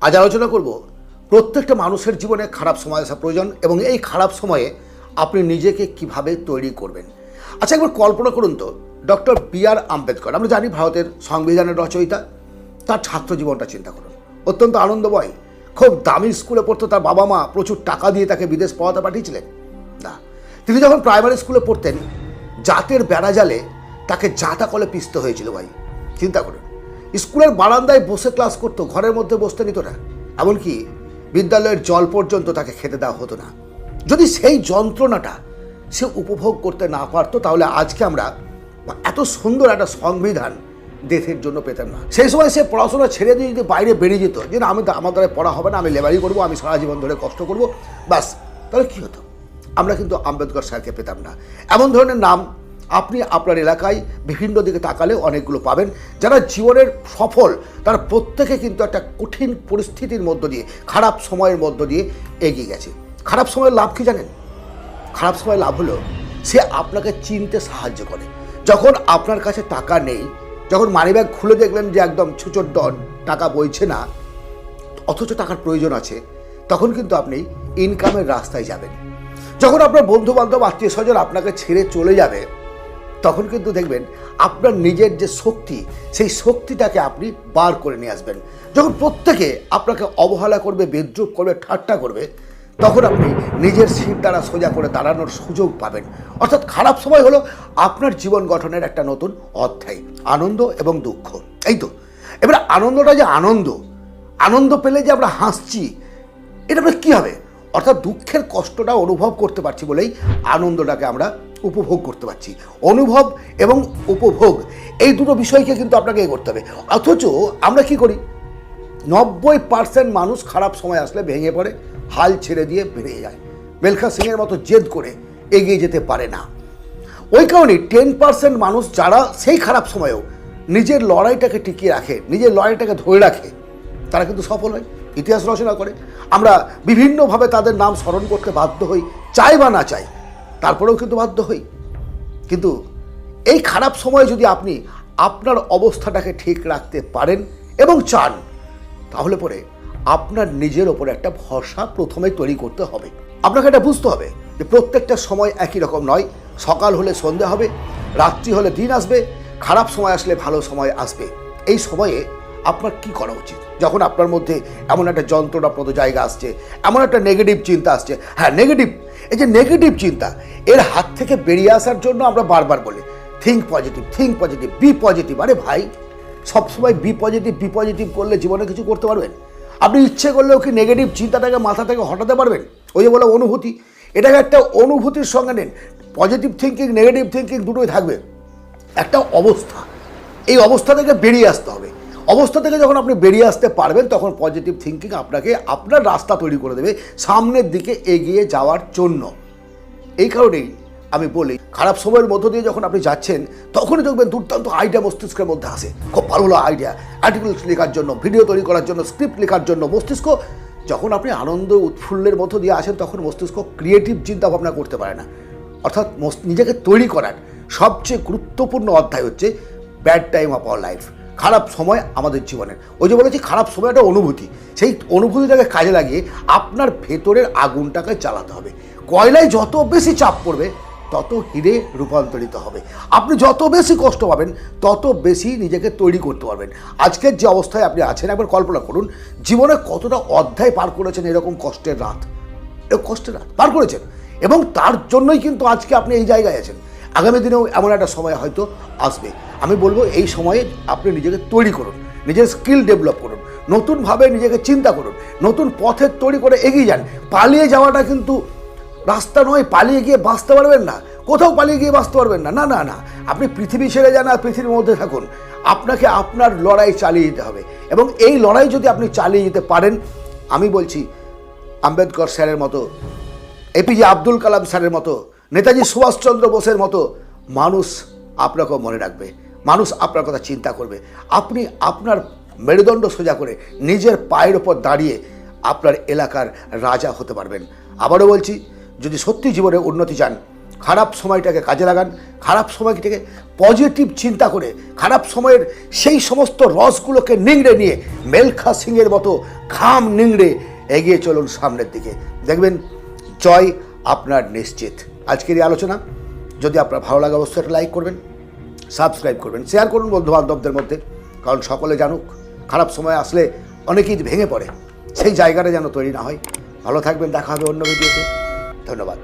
আজ আলোচনা করব প্রত্যেকটা মানুষের জীবনে খারাপ সময় আসা প্রয়োজন এবং এই খারাপ সময়ে আপনি নিজেকে কিভাবে তৈরি করবেন। আচ্ছা, একবার কল্পনা করুন তো, ডক্টর বি.আর. আম্বেদকর, আমরা জানি ভারতের সংবিধানের রচয়িতা, তার ছাত্র জীবনটা চিন্তা করুন। অত্যন্ত আনন্দময়, খুব দামি স্কুলে পড়তো, তার বাবা মা প্রচুর টাকা দিয়ে তাকে বিদেশ পড়াতে পাঠিয়েছিলেন না। তিনি যখন প্রাইমারি স্কুলে পড়তেন, জাতের বেড়াজালে তাকে জাতা কলে পিষতে হয়েছিল। ভাই চিন্তা করুন, স্কুলের বারান্দায় বসে ক্লাস করতো, ঘরের মধ্যে বসতে নিত না, এমনকি বিদ্যালয়ের জল পর্যন্ত তাকে খেতে দেওয়া হতো না। যদি সেই যন্ত্রণাটা সে উপভোগ করতে না পারতো, তাহলে আজকে আমরা এত সুন্দর একটা সংবিধান দেশের জন্য পেতাম না। সেই সময় সে পড়াশোনা ছেড়ে দিয়ে যদি বাইরে বেরিয়ে যেত, যে না, আমার দ্বারা পড়া হবে না, আমি লেবারি করবো, আমি সারা জীবন ধরে কষ্ট করব, ব্যাস, তাহলে কী হতো? আমরা কিন্তু আম্বেদকর স্যারকে পেতাম না। এমন ধরনের নাম আপনি আপনার এলাকায় বিভিন্ন দিকে তাকালে অনেকগুলো পাবেন, যারা জীবনের সফল, তারা প্রত্যেকে কিন্তু একটা কঠিন পরিস্থিতির মধ্য দিয়ে, খারাপ সময়ের মধ্য দিয়ে এগিয়ে গেছে। খারাপ সময়ের লাভ কি জানেন? খারাপ সময়ের লাভ হলো সে আপনাকে চিনতে সাহায্য করে। যখন আপনার কাছে টাকা নেই, যখন মানিব্যাগ খুলে দেখলেন যে একদম ছুচোর ডন, টাকা বইছে না, অথচ টাকার প্রয়োজন আছে, তখন কিন্তু আপনি ইনকামের রাস্তায় যাবেন। যখন আপনার বন্ধু বান্ধব আত্মীয় স্বজন আপনাকে ছেড়ে চলে যাবে, তখন কিন্তু দেখবেন আপনার নিজের যে শক্তি, সেই শক্তিটাকে আপনি বার করে নিয়ে আসবেন। যখন প্রত্যেকে আপনাকে অবহেলা করবে, বিদ্রূপ করবে, ঠাট্টা করবে, তখন আপনি নিজের সিট দ্বারা সোজা করে দাঁড়ানোর সুযোগ পাবেন। অর্থাৎ খারাপ সময় হলো আপনার জীবন গঠনের একটা নতুন অধ্যায়, আনন্দ এবং দুঃখ। এই তো, এবার আনন্দটা যে আনন্দ পেলে যে আমরা হাসছি, এটা আমরা কী হবে? অর্থাৎ দুঃখের কষ্টটা অনুভব করতে পারছি বলেই আনন্দটাকে আমরা উপভোগ করতে পারছি। অনুভব এবং উপভোগ, এই দুটো বিষয়কে কিন্তু আপনাকে এ করতে হবে। অথচ আমরা কি করি? 90% মানুষ খারাপ সময় আসলে ভেঙে পড়ে, হাল ছেড়ে দিয়ে বেরিয়ে যায়, মিলখা সিংয়ের মতো জেদ করে এগিয়ে যেতে পারে না। ওই কারণে 10% মানুষ যারা সেই খারাপ সময়েও নিজের লড়াইটাকে টিকিয়ে রাখে, নিজের লড়াইটাকে ধরে রাখে, তারা কিন্তু সফল হয়, ইতিহাস রচনা করে। আমরা বিভিন্নভাবে তাদের নাম স্মরণ করতে বাধ্য হই, চাই বা না চাই, তারপরেও কিন্তু বাধ্য হই। কিন্তু এই খারাপ সময়ে যদি আপনি আপনার অবস্থাটাকে ঠিক রাখতে পারেন এবং চান, তাহলে পরে আপনার নিজের ওপরে একটা ভরসা প্রথমে তৈরি করতে হবে। আপনাকে এটা বুঝতে হবে যে প্রত্যেকটা সময় একই রকম নয়। সকাল হলে সন্ধে হবে, রাত্রি হলে দিন আসবে, খারাপ সময় আসলে ভালো সময় আসবে। এই সময়ে আপনার কি করা উচিত? যখন আপনার মধ্যে এমন একটা যন্ত্রণাপ্রদ জায়গা আসছে, এমন একটা নেগেটিভ চিন্তা আসছে, হ্যাঁ নেগেটিভ, এই যে নেগেটিভ চিন্তা, এর হাত থেকে বেরিয়ে আসার জন্য আমরা বারবার বলি think positive, think positive, be positive. আরে ভাই, সবসময় বি পজিটিভ করলে জীবনে কিছু করতে পারবেন? আপনি ইচ্ছে করলেও কি নেগেটিভ চিন্তাটাকে মাথা থেকে হটাতে পারবেন? ওই যে বলে অনুভূতি, এটাকে একটা অনুভূতির সঙ্গে নেন। পজিটিভ থিঙ্কিং, নেগেটিভ থিঙ্কিং দুটোই থাকবে, একটা অবস্থা। এই অবস্থা থেকে বেরিয়ে আসতে হবে। অবস্থা থেকে যখন আপনি বেরিয়ে আসতে পারবেন, তখন পজিটিভ থিঙ্কিং আপনাকে আপনার রাস্তা তৈরি করে দেবে সামনের দিকে এগিয়ে যাওয়ার জন্য। এই কারণেই আমি বলি, খারাপ সময়ের মধ্য দিয়ে যখন আপনি যাচ্ছেন, তখনই দেখবেন দুর্দান্ত আইডিয়া মস্তিষ্কের মধ্যে আসে, খুব ভালো ভালো আইডিয়া, আর্টিকেল লেখার জন্য, ভিডিও তৈরি করার জন্য, স্ক্রিপ্ট লেখার জন্য। মস্তিষ্ক যখন আপনি আনন্দ উৎফুল্লের মধ্য দিয়ে আসেন, তখন মস্তিষ্ক ক্রিয়েটিভ চিন্তা ভাবনা করতে পারে না। অর্থাৎ নিজেকে তৈরি করার সবচেয়ে গুরুত্বপূর্ণ অধ্যায় হচ্ছে bad time of our life, খারাপ সময় আমাদের জীবনের। ওই যে বলেছি, খারাপ সময় একটা অনুভূতি, সেই অনুভূতিটাকে কাজে লাগিয়ে আপনার ভেতরের আগুনটাকে জ্বালাতে হবে। কয়লায় যত বেশি চাপ পড়বে, তত হিরে রূপান্তরিত হবে। আপনি যত বেশি কষ্ট পাবেন, তত বেশি নিজেকে তৈরি করতে পারবেন। আজকের যে অবস্থায় আপনি আছেন, একবার কল্পনা করুন, জীবনে কতটা অধ্যায় পার করেছেন, এরকম কষ্টের রাত পার করেছেন, এবং তার জন্যই কিন্তু আজকে আপনি এই জায়গায় আছেন। আগামী দিনেও এমন একটা সময় হয়তো আসবে। আমি বলবো, এই সময়ে আপনি নিজেকে তৈরি করুন, নিজের স্কিল ডেভেলপ করুন, নতুনভাবে নিজেকে চিন্তা করুন, নতুন পথের তৈরি করে এগিয়ে যান। পালিয়ে যাওয়াটা কিন্তু রাস্তা নয়। পালিয়ে গিয়ে বাঁচতে পারবেন না, কোথাও পালিয়ে গিয়ে বাঁচতে পারবেন না, না না না। আপনি পৃথিবী ছেড়ে যান আর পৃথিবীর মধ্যে থাকুন। আপনাকে আপনার লড়াই চালিয়ে যেতে হবে, এবং এই লড়াই যদি আপনি চালিয়ে যেতে পারেন, আমি বলছি আম্বেদকর স্যারের মতো, এপিজে আব্দুল কালাম স্যারের মতো, নেতাজি সুভাষচন্দ্র বোসের মতো মানুষ আপনাকেও মনে রাখবে, মানুষ আপনার কথা চিন্তা করবে। আপনি আপনার মেরুদণ্ড সোজা করে নিজের পায়ের ওপর দাঁড়িয়ে আপনার এলাকার রাজা হতে পারবেন। আবারও বলছি, যদি সত্যি জীবনে উন্নতি চান, খারাপ সময়টাকে কাজে লাগান, খারাপ সময়টাকে পজিটিভ চিন্তা করে খারাপ সময়ের সেই সমস্ত রসগুলোকে নিংড়ে নিয়ে মেলখা সিংয়ের মতো খাম নিংড়ে এগিয়ে চলুন সামনের দিকে, দেখবেন জয় আপনার নিশ্চিত। আজকের এই আলোচনা যদি আপনার ভালো লাগে অবশ্যই একটা লাইক করবেন, সাবস্ক্রাইব করবেন, শেয়ার করুন বন্ধু বান্ধবদের মধ্যে, কারণ সকলে জানুক খারাপ সময় আসলে অনেকেই ভেঙে পড়ে, সেই জায়গাটা যেন তৈরি না হয়। ভালো থাকবেন, দেখা হবে অন্য ভিডিওতে। ধন্যবাদ।